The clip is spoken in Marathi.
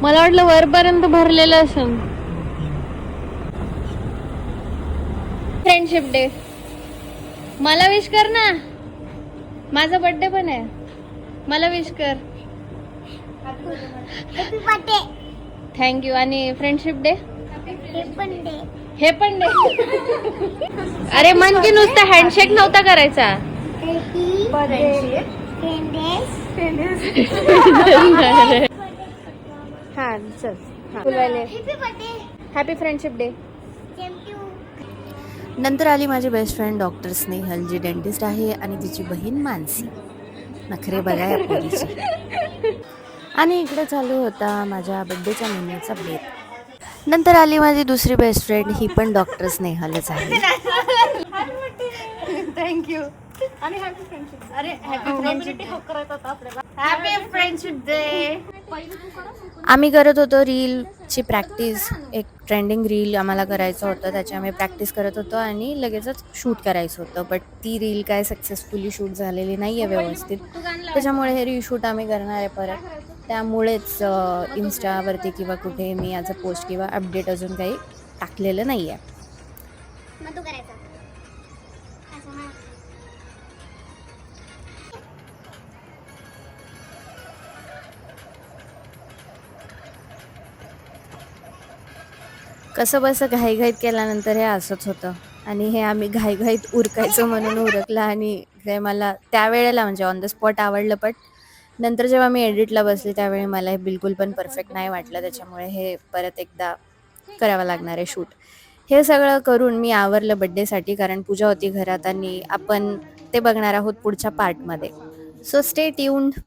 मला वाटलं वरपर्यंत भरलेलं असेल. फ्रेंडशिप डे मला विश कर ना. माझा बर्थडे पण आहे. मला विश कर. थँक्यू. आणि फ्रेंडशिप डे हे पण डे. अरे मन की नुसतं हँडशेक नव्हता करायचा. हा चल. Happy friendship day. नंतर आली माझी बेस्ट फ्रेंड डॉक्टर स्नेहल, जी डेंटिस्ट आहे, आणि तिची बहीण मानसी. नखरे बघा या पोरीची. आणि इकडे चालू होता माझ्या बड्डेच्या महिन्याचा बेत. नंतर आली माझी दुसरी बेस्ट फ्रेंड, ही पण डॉक्टर स्नेहलच आहे. थँक्यू. आणि हॅपी फ्रेंडशिप. अरे हॅपी फ्रेंडशिप डे. आम्ही करत होतो रीलची प्रॅक्टिस. एक ट्रेंडिंग रील आम्हाला करायचं होतं, त्याची आम्ही प्रॅक्टिस करत होतो आणि लगेचच शूट करायचं होतं. बट ती रील काय सक्सेसफुली शूट झालेली नाही आहे व्यवस्थित, त्याच्यामुळे हे रिशूट आम्ही करणार आहे परत. त्यामुळेच इन्स्टावरती किंवा कुठे मी याचं पोस्ट किंवा अपडेट अजून काही टाकलेलं नाही आहे. कसं बसं घाईघाईत केल्यानंतर हे असंच होतं. आणि हे आम्ही घाईघाईत उरकायचं म्हणून उरकलं, आणि हे मला त्यावेळेला म्हणजे ऑन द स्पॉट आवडलं. पण नंतर जेव्हा मी एडिटला बसले त्यावेळी मला हे बिलकुल पण परफेक्ट नाही वाटलं. त्याच्यामुळे हे परत एकदा करावं लागणार आहे शूट. हे सगळं करून मी आवरलं बड्डेसाठी, कारण पूजा होती घरात आणि आपण ते बघणार आहोत पुढच्या पार्टमध्ये. So stay tuned.